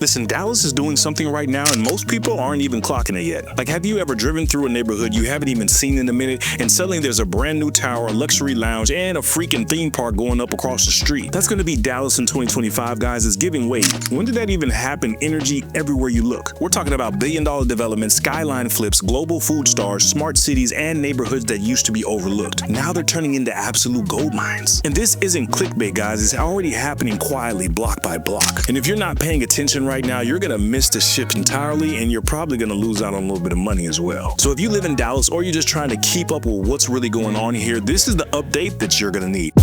Listen, Dallas is doing something right now and most people aren't even clocking it yet. Like, have you ever driven through a neighborhood you haven't even seen in a minute and suddenly there's a brand new tower, a luxury lounge, and a freaking theme park going up across the street? That's gonna be Dallas in 2025, guys. It's giving way. When did that even happen? Energy everywhere you look. We're talking about billion-dollar developments, skyline flips, global food stars, smart cities, and neighborhoods that used to be overlooked. Now they're turning into absolute gold mines. And this isn't clickbait, guys. It's already happening quietly, block by block. And if you're not paying attention right now, you're gonna miss the ship entirely and you're probably gonna lose out on a little bit of money as well. So if you live in Dallas or you're just trying to keep up with what's really going on here, this is the update that you're gonna need.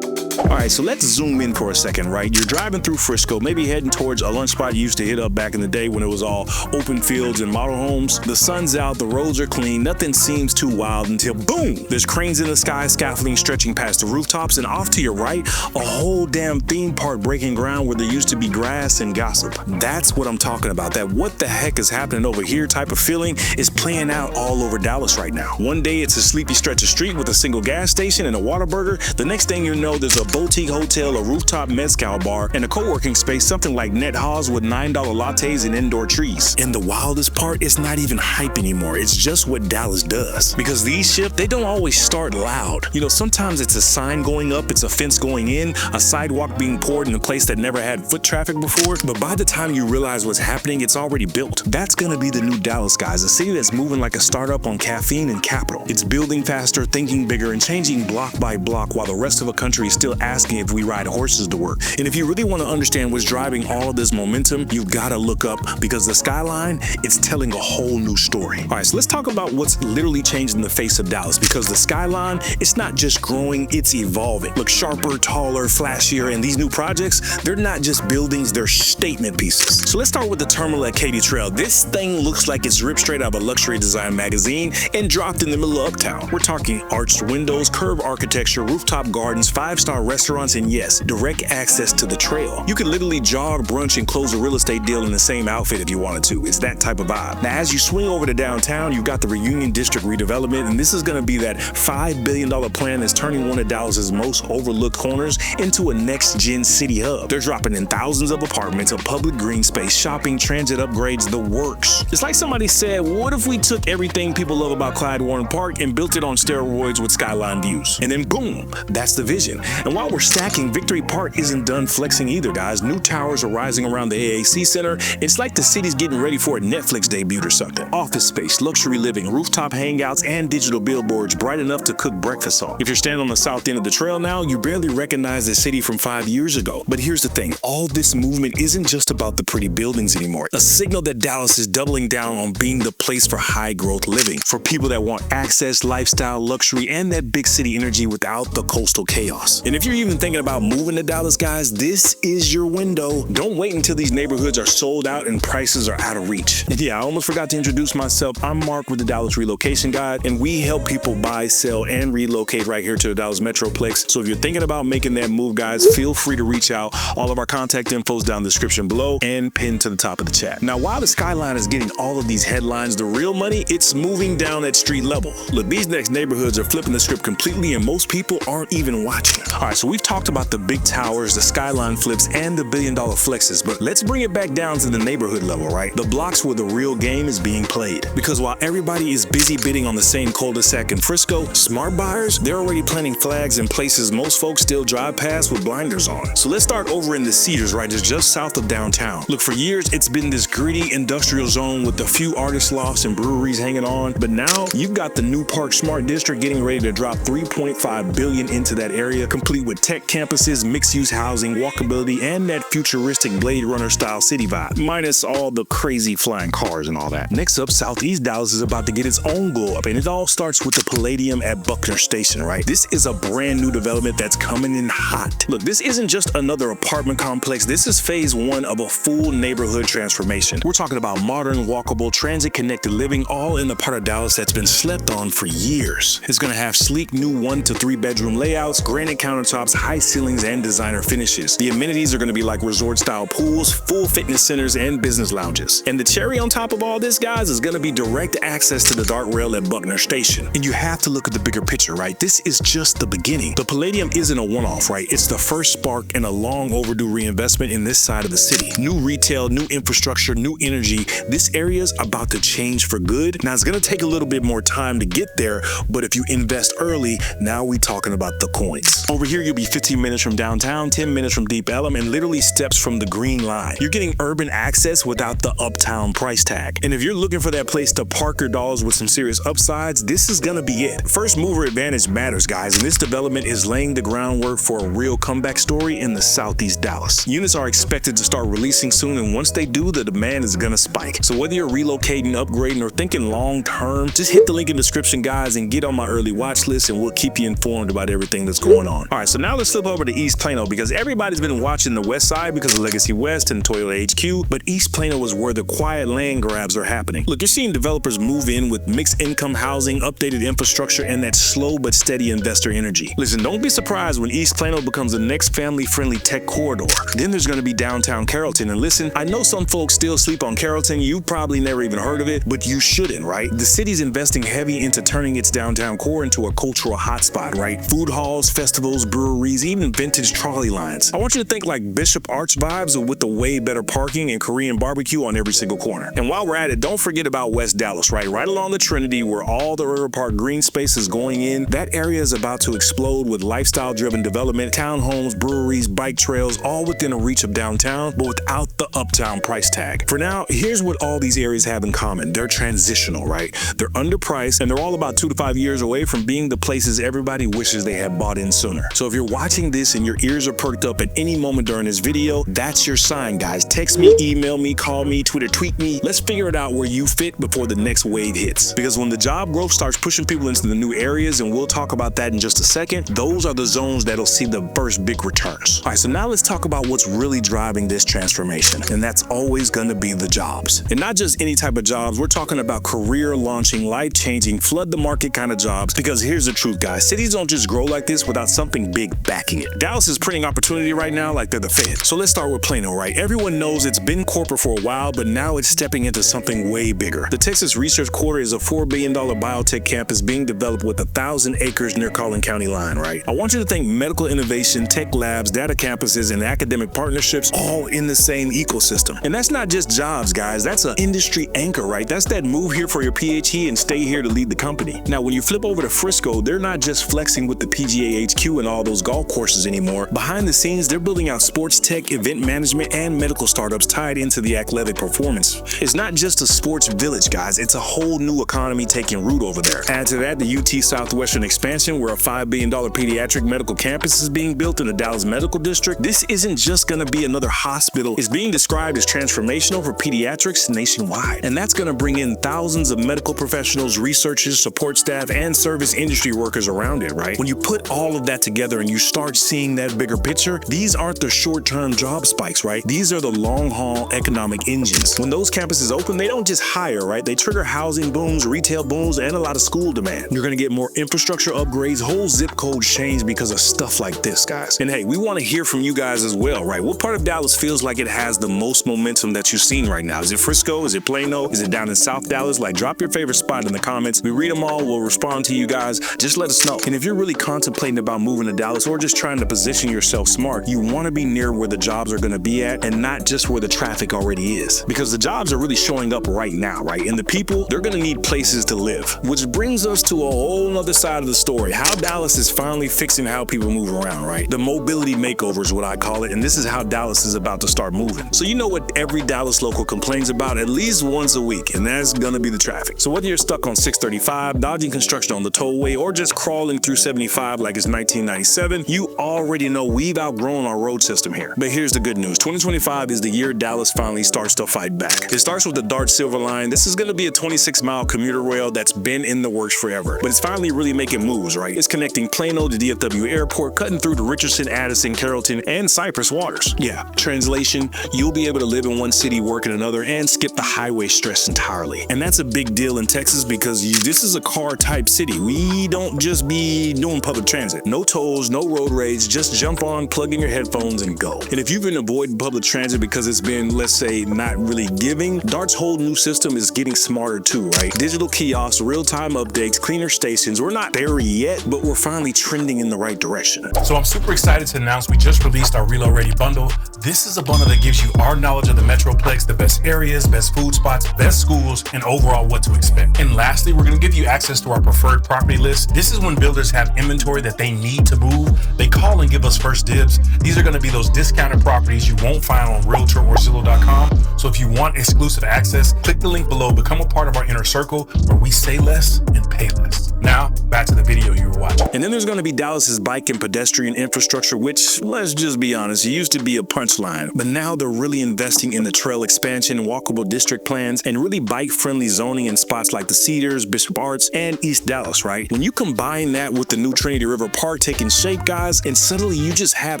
Alright, so let's zoom in for a second, right? You're driving through Frisco, maybe heading towards a lunch spot you used to hit up back in the day when it was all open fields and model homes. The sun's out, the roads are clean, nothing seems too wild until boom! There's cranes in the sky, scaffolding stretching past the rooftops, and off to your right, a whole damn theme park breaking ground where there used to be grass and gossip. That's what I'm talking about. That what the heck is happening over here type of feeling is playing out all over Dallas right now. One day it's a sleepy stretch of street with a single gas station and a Whataburger. The next thing you know, there's a boutique hotel, a rooftop mezcal bar, and a co-working space, something like Net Haws with $9 lattes and indoor trees. And the wildest part, it's not even hype anymore. It's just what Dallas does. Because these shifts, they don't always start loud. You know, sometimes it's a sign going up, it's a fence going in, a sidewalk being poured in a place that never had foot traffic before. But by the time you realize what's happening, it's already built. That's gonna be the new Dallas, guys. A city that's moving like a startup on caffeine and capital. It's building faster, thinking bigger, and changing block by block while the rest of the country is still asking if we ride horses to work. And if you really want to understand what's driving all of this momentum, you've got to look up, because the skyline, it's telling a whole new story. All right, so let's talk about what's literally changed in the face of Dallas, because the skyline, it's not just growing, it's evolving. Look sharper, taller, flashier, and these new projects, they're not just buildings, they're statement pieces. So let's start with the terminal at Katy Trail. This thing looks like it's ripped straight out of a luxury design magazine and dropped in the middle of Uptown. We're talking arched windows, curved architecture, rooftop gardens, 5-star restaurants, and yes, direct access to the trail. You could literally jog, brunch, and close a real estate deal in the same outfit if you wanted to. It's that type of vibe. Now, as you swing over to downtown, you've got the Reunion District redevelopment, and this is going to be that $5 billion plan that's turning one of Dallas's most overlooked corners into a next-gen city hub. They're dropping in thousands of apartments, a public green space, shopping, transit upgrades, the works. It's like somebody said, what if we took everything people love about Clyde Warren Park and built it on steroids with skyline views? And then boom, that's the vision. And while we're stacking, Victory Park isn't done flexing either, guys. New towers are rising around the AAC Center. It's like the city's getting ready for a Netflix debut or something. Office space, luxury living, rooftop hangouts, and digital billboards bright enough to cook breakfast on. If you're standing on the south end of the trail now, you barely recognize the city from 5 years ago. But here's the thing, all this movement isn't just about the pretty buildings anymore. A signal that Dallas is doubling down on being the place for high growth living, for people that want access, lifestyle, luxury, and that big city energy without the coastal chaos. And if you're even thinking about moving to Dallas, guys, this is your window. Don't wait until these neighborhoods are sold out and prices are out of reach. And yeah, I almost forgot to introduce myself. I'm Mark with the Dallas Relocation Guide, and we help people buy, sell, and relocate right here to the Dallas Metroplex. So if you're thinking about making that move, guys, feel free to reach out. All of our contact info is down in the description below and pinned to the top of the chat. Now, while the skyline is getting all of these headlines, the real money, it's moving down at street level. Look, these next neighborhoods are flipping the script completely, and most people aren't even watching. All right, so we've talked about the big towers, the skyline flips, and the billion-dollar flexes, but let's bring it back down to the neighborhood level, right? The blocks where the real game is being played. Because while everybody is busy bidding on the same cul-de-sac in Frisco, smart buyers, they're already planting flags in places most folks still drive past with blinders on. So let's start over in the Cedars, right? It's just south of downtown. Look, for years, it's been this gritty industrial zone with a few artist lofts and breweries hanging on, but now you've got the New Park Smart District getting ready to drop $3.5 billion into that area, complete with tech campuses, mixed-use housing, walkability, and that futuristic Blade Runner style city vibe, minus all the crazy flying cars and all that. Next up, Southeast Dallas is about to get its own glow up, and it all starts with the Palladium at Buckner Station, right? This is a brand new development that's coming in hot. Look, this isn't just another apartment complex. This is phase one of a full neighborhood transformation. We're talking about modern, walkable, transit-connected living, all in the part of Dallas that's been slept on for years. It's gonna have sleek new 1 to 3 bedroom layouts, granite countertops, high ceilings and designer finishes. The amenities are going to be like resort-style pools, full fitness centers, and business lounges. And the cherry on top of all this, guys, is going to be direct access to the dark rail at Buckner Station. And you have to look at the bigger picture, right? This is just the beginning. The Palladium isn't a one-off, right? It's the first spark in a long overdue reinvestment in this side of the city. New retail, new infrastructure, new energy. This area is about to change for good. Now, it's going to take a little bit more time to get there, but if you invest early, now we're talking about the coins. Over here, you'll be 15 minutes from downtown, 10 minutes from Deep Ellum, and literally steps from the Green Line. You're getting urban access without the uptown price tag. And if you're looking for that place to park your dollars with some serious upsides, this is going to be it. First mover advantage matters, guys, and this development is laying the groundwork for a real comeback story in the Southeast Dallas. Units are expected to start releasing soon, and once they do, the demand is going to spike. So whether you're relocating, upgrading, or thinking long-term, just hit the link in the description, guys, and get on my early watch list, and we'll keep you informed about everything that's going on. All right, so now let's flip over to East Plano, because everybody's been watching the West Side because of Legacy West and Toyota HQ, but East Plano is where the quiet land grabs are happening. Look, you're seeing developers move in with mixed income housing, updated infrastructure, and that slow but steady investor energy. Listen, don't be surprised when East Plano becomes the next family-friendly tech corridor. Then there's going to be downtown Carrollton, and listen, I know some folks still sleep on Carrollton. You probably never even heard of it, but you shouldn't, right? The city's investing heavy into turning its downtown core into a cultural hotspot, right? Food halls, festivals, breweries, even vintage trolley lines. I want you to think like Bishop Arch vibes with the way better parking and Korean barbecue on every single corner. And while we're at it, don't forget about West Dallas, right? Right along the Trinity where all the River Park green space is going in. That area is about to explode with lifestyle-driven development, townhomes, breweries, bike trails, all within a reach of downtown, but without the uptown price tag. For now, here's what all these areas have in common. They're transitional, right? They're underpriced, and they're all about 2 to 5 years away from being the places everybody wishes they had bought in sooner. So if you're watching this and your ears are perked up at any moment during this video, that's your sign, guys. Text me, email me, call me, Twitter, tweet me. Let's figure it out where you fit before the next wave hits. Because when the job growth starts pushing people into the new areas, and we'll talk about that in just a second, those are the zones that'll see the first big returns. All right, so now let's talk about what's really driving this transformation, and that's always going to be the jobs. And not just any type of jobs, we're talking about career-launching, life-changing, flood-the-market kind of jobs, because here's the truth, guys. Cities don't just grow like this without something big backing it. Dallas is printing opportunity right now like they're the Fed. So let's start with Plano, right? Everyone knows it's been corporate for a while, but now it's stepping into something way bigger. The Texas Research Quarter is a $4 billion biotech campus being developed with 1,000 acres near Collin County line, right? I want you to think medical innovation, tech labs, data campuses, and academic partnerships all in the same ecosystem. And that's not just jobs, guys. That's an industry anchor, right? That's that move here for your PhD and stay here to lead the company. Now, when you flip over to Frisco, they're not just flexing with the PGA HQ and all those golf courses anymore. Behind the scenes, they're building out sports tech, event management, and medical startups tied into the athletic performance. It's not just a sports village, guys. It's a whole new economy taking root over there. Add to that the UT Southwestern expansion, where a $5 billion pediatric medical campus is being built in the Dallas Medical District. This isn't just going to be another hospital. It's being described as transformational for pediatrics nationwide. And that's going to bring in thousands of medical professionals, researchers, support staff, and service industry workers around it, right? When you put all of that together and you start seeing that bigger picture, these aren't the short-term job spikes, right? These are the long-haul economic engines. When those campuses open, they don't just hire, right? They trigger housing booms, retail booms, and a lot of school demand. You're going to get more infrastructure upgrades, whole zip codes change because of stuff like this, guys. And hey, we want to hear from you guys as well, right? What part of Dallas feels like it has the most momentum that you've seen right now? Is it Frisco? Is it Plano? Is it down in South Dallas? Like, drop your favorite spot in the comments. We read them all. We'll respond to you guys. Just let us know. And if you're really contemplating about moving to Dallas or just trying to position yourself smart, you want to be near where the jobs are going to be at and not just where the traffic already is. Because the jobs are really showing up right now, right? And the people, they're going to need places to live. Which brings us to a whole other side of the story. How Dallas is finally fixing how people move around, right? The mobility makeover is what I call it. And this is how Dallas is about to start moving. So you know what every Dallas local complains about at least once a week, and that's going to be the traffic. So whether you're stuck on 635, dodging construction on the tollway, or just crawling through 75 like it's 1997, you already know we've outgrown our road system here. But here's the good news. 2025 is the year Dallas finally starts to fight back. It starts with the Dart Silver Line. This is going to be a 26-mile commuter rail that's been in the works forever, but it's finally really making moves, right? It's connecting Plano to DFW Airport, cutting through to Richardson, Addison, Carrollton, and Cypress Waters. Yeah, translation, you'll be able to live in one city, work in another, and skip the highway stress entirely. And that's a big deal in Texas because this is a car-type city. We don't just be doing public transit. No tolls, no no road rage, just jump on, plug in your headphones, and go. And if you've been avoiding public transit because it's been, let's say, not really giving, DART's whole new system is getting smarter too, right? Digital kiosks, real-time updates, cleaner stations. We're not there yet, but we're finally trending in the right direction. So I'm super excited to announce we just released our Reload Ready bundle. This is a bundle that gives you our knowledge of the Metroplex, the best areas, best food spots, best schools, and overall what to expect. And lastly, we're going to give you access to our preferred property list. This is when builders have inventory that they need to move. They call and give us first dibs. These are going to be those discounted properties you won't find on Realtor or Zillow.com. So if you want exclusive access, click the link below, become a part of our inner circle where we say less and pay less. Now, back to the video you were watching. And then there's going to be Dallas's bike and pedestrian infrastructure, which, let's just be honest, it used to be a punchline. But now they're really investing in the trail expansion, walkable district plans, and really bike-friendly zoning in spots like the Cedars, Bishop Arts, and East Dallas, right? When you combine that with the new Trinity River Park taking shape, guys, and suddenly you just have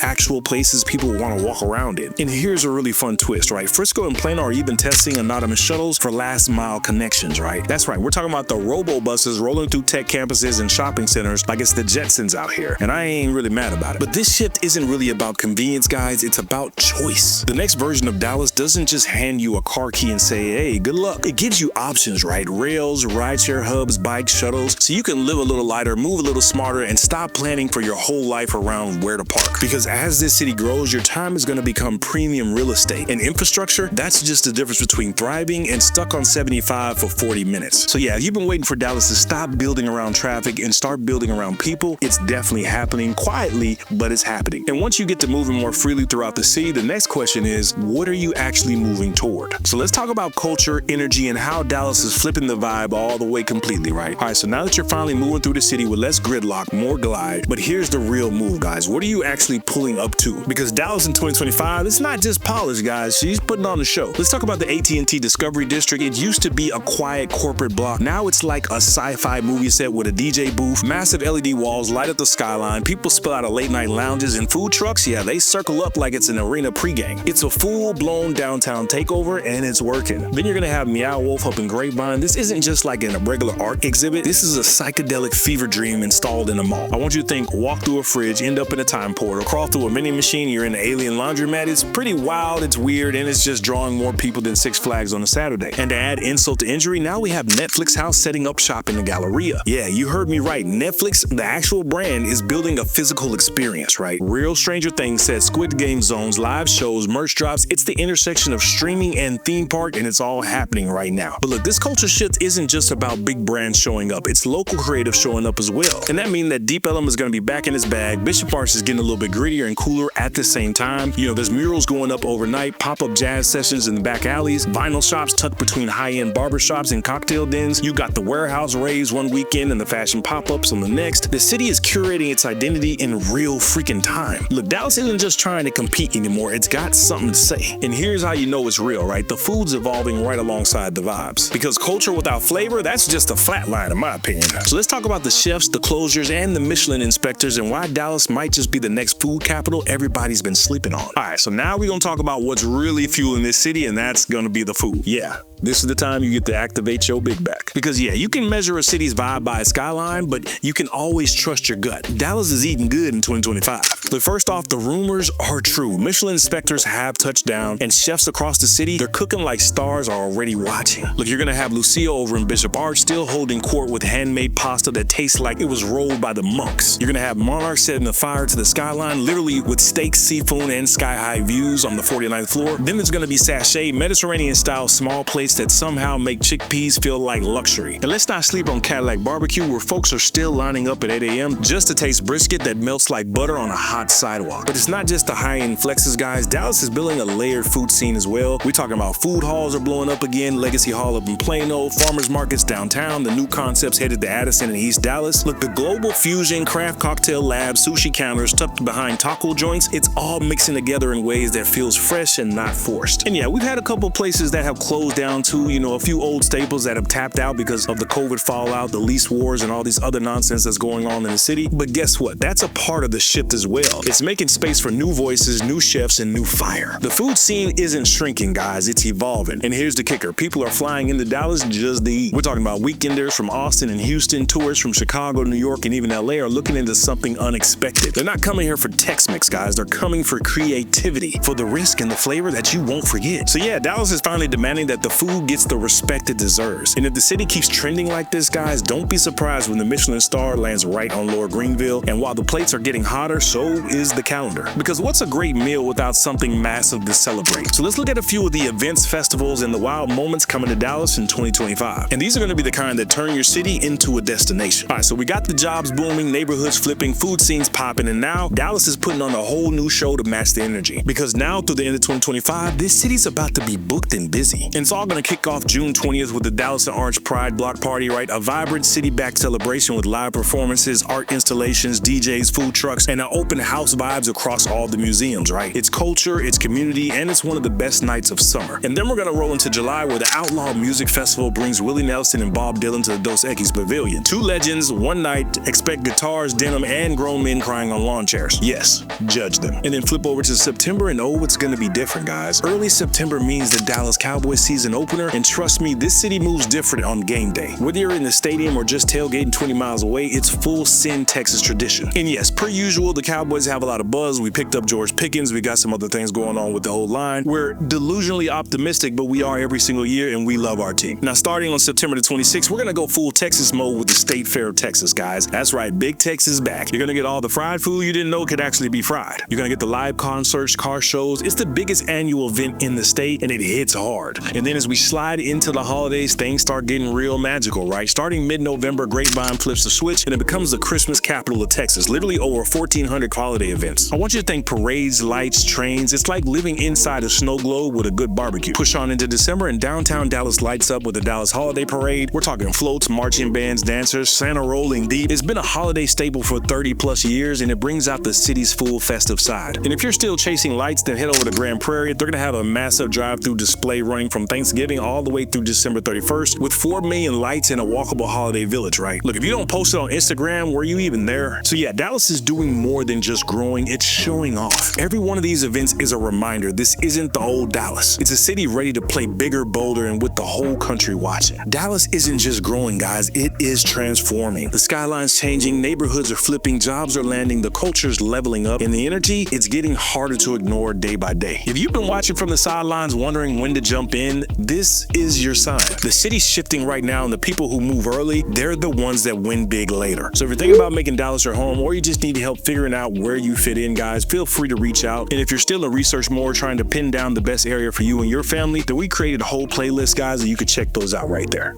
actual places people want to walk around in. And here's a really fun twist, right? Frisco and Plano are even testing anonymous shuttles for last-mile connections, right? That's right, we're talking about the robo-buses rolling through tech campuses and shopping centers like it's the Jetsons out here. And I ain't really mad about it. But this shift isn't really about convenience, guys. It's about choice. The next version of Dallas doesn't just hand you a car key and say, hey, good luck. It gives you options, right? Rails, rideshare hubs, bikes, shuttles, so you can live a little lighter, move a little smarter, and stop planning for your whole life around where to park. Because as this city grows, your time is going to become premium real estate. And infrastructure, that's just the difference between thriving and stuck on 75 for 40 minutes. So yeah, if you've been waiting for Dallas to stop building around traffic and start building around people, it's definitely happening quietly, but it's happening. And once you get to moving more freely throughout the city, the next question is, what are you actually moving toward? So let's talk about culture, energy, and how Dallas is flipping the vibe all the way completely, right? All right, so now that you're finally moving through the city with less gridlock, more glide, but here's the real move, guys. What are you actually pulling up to? Because Dallas in 2025, it's not just polish, guys. She's putting on the show. Let's talk about the AT&T Discovery District. It used to be a quiet corporate block. Now it's like a sci-fi movie set with a DJ booth, massive LED walls light up the skyline, people spill out of late night lounges, and food trucks, yeah, they circle up like it's an arena pregame. It's a full-blown downtown takeover, and it's working. Then you're gonna have Meow Wolf up in Grapevine. This isn't just like a regular art exhibit. This is a psychedelic fever dream installed in a mall. I want you to think, walk through a fridge, end up in a time portal, crawl through a mini machine, you're in an alien laundromat. It's pretty wild, it's weird, and it's just drawing more people than Six Flags on a Saturday. And to add insult to injury, now we have Netflix House setting up shop in the Galleria. Yeah, you heard me right. Netflix, the actual brand, is building a physical experience, right? Real Stranger Things said Squid Game zones, live shows, merch drops. It's the intersection of streaming and theme park, and it's all happening right now. But look, this culture shift isn't just about big brands showing up. It's local creative showing up as well. And that means that Deep Ellum is going to be back in its bag. Bishop Arts is getting a little bit grittier and cooler at the same time. You know, there's murals going up overnight, pop-up jazz sessions in the back alleys, vinyl shops tucked between high-end barbershops and cocktail dens. You got the warehouse raves one weekend and the fashion pop-ups on the next. The city is curating its identity in real freaking time. Look, Dallas isn't just trying to compete anymore. It's got something to say. And here's how you know it's real, right? The food's evolving right alongside the vibes. Because culture without flavor, that's just a flat line in my opinion. So let's talk about the chefs, the closures, and the Michelin inspectors and why Dallas might just be the next food capital everybody's been sleeping on. All right, so now we're gonna talk about what's really fueling this city, and that's gonna be the food. Yeah, this is the time you get to activate your big back. Because yeah, you can measure a city's vibe by its skyline, but you can always trust your gut. Dallas is eating good in 2025. But first off, the rumors are true. Michelin inspectors have touched down, and chefs across the city, they're cooking like stars are already watching. Look, you're gonna have Lucia over in Bishop Arts still holding court with handmade pasta that tastes like it was rolled by the monks. You're gonna have Monarch setting the fire to the skyline, literally with steak, seafood, and sky-high views on the 49th floor. Then there's gonna be Sachet, Mediterranean-style small plates that somehow make chickpeas feel like luxury. And let's not sleep on Cadillac Barbecue, where folks are still lining up at 8 a.m. just to taste brisket that melts like butter on a hot sidewalk. But it's not just the high-end flexes, guys. Dallas is building a layered food scene as well. We're talking about food halls are blowing up again, Legacy Hall up in Plano, farmers markets downtown, the new concepts headed to Addison and East Dallas. Look, the global fusion, craft cocktail labs, sushi counters tucked behind taco joints, it's all mixing together in ways that feels fresh and not forced. And yeah, we've had a couple places that have closed down too, you know, a few old staples that have tapped out because of the COVID fallout, the lease wars, and all these other nonsense that's going on in the city. But guess what? That's a part of the shift as well. It's making space for new voices, new chefs, and new fire. The food scene isn't shrinking, guys. It's evolving. And here's the kicker. People are flying into Dallas just to eat. We're talking about weekenders from Austin and Houston, tourists from Chicago, New York, and even LA are looking into something unexpected. They're not coming here for Tex-Mex, guys. They're coming for creativity, for the risk and the flavor that you won't forget. So yeah, Dallas is finally demanding that the food gets the respect it deserves. And if the city keeps trending like this, guys, don't be surprised when the Michelin star lands right on Lower Greenville. And while the plates are getting hotter, so is the calendar. Because what's a great meal without something massive to celebrate? So let's look at a few of the events, festivals, and the wild moments coming to Dallas in 2025. And these are going to be the kind that turn your city into a destination. All right, so we got the jobs booming, neighborhoods flipping, food scenes popping, and now Dallas is putting on a whole new show to match the energy. Because now through the end of 2025, this city's about to be booked and busy. And it's all going to kick off June 20th with the Dallas and Orange Pride Block Party, right? A vibrant city-backed celebration with live performances, art installations, DJs, food trucks, and open house vibes across all the museums, right? It's culture, it's community, and it's one of the best nights of summer. And then we're going to roll into July where the Outlaw Music Festival brings Willie Nelson and Bob Dylan to the Dos Equis Pavilion. Two legends, one night, expect guitars, denim, and grown men crying on lawn chairs. Yes, judge them. And then flip over to September and oh, it's going to be different, guys. Early September means the Dallas Cowboys season opener, and trust me, this city moves different on game day. Whether you're in the stadium or just tailgating 20 miles away, it's full Sin Texas tradition. And yes, per usual, the Cowboys have a lot of buzz. We picked up George Pickens. We got some other things going on with the whole line. We're delusionally optimistic, but we are every single year, and we love our team. Now, starting on September the 26th, we're going to go full Texas mode with the State Fair of Texas, guys. That's right, Big Tex is back. You're going to get all the fried food you didn't know could actually be fried. You're going to get the live concerts, car shows. It's the biggest annual event in the state, and it hits hard. And then as we slide into the holidays, things start getting real magical, right? Starting mid-November, Grapevine flips the switch, and it becomes the Christmas capital of Texas. Literally over 1,400 holiday events. I want you to think parades, lights, trains. It's like living inside a snow globe with a good barbecue. Push on into December, and downtown Dallas lights up with the Dallas Holiday Parade. We're talking floats, marching bands, dancers, Santa rolling deep. It's been a holiday staple for 30 plus years, and it brings out the city's full festive side. And if you're still chasing lights, then head over to Grand Prairie. They're gonna have a massive drive-through display running from Thanksgiving all the way through December 31st with 4 million lights in a walkable holiday village, right? Look, if you don't post it on Instagram, were you even there? So yeah, Dallas is doing more than just growing, it's showing off. Every one of these events is a reminder this isn't the old Dallas. It's a city ready to play bigger, bolder, and with the whole country watching. Dallas isn't just growing, guys, it is transforming. The skyline's changing, neighborhoods are flipping, jobs are landing, the culture's leveling up, and the energy, it's getting harder to ignore day by day. If you've been watching from the sidelines wondering when to jump in, this is your sign. The city's shifting right now, and the people who move early, they're the ones that win big later. So if you're thinking about making Dallas your home, or you just need help figuring out where you fit in, guys, feel free to reach out. And if you're still in research mode trying to pin down the best area for you and your family, then we created a whole playlist, guys, and you can check those out right there.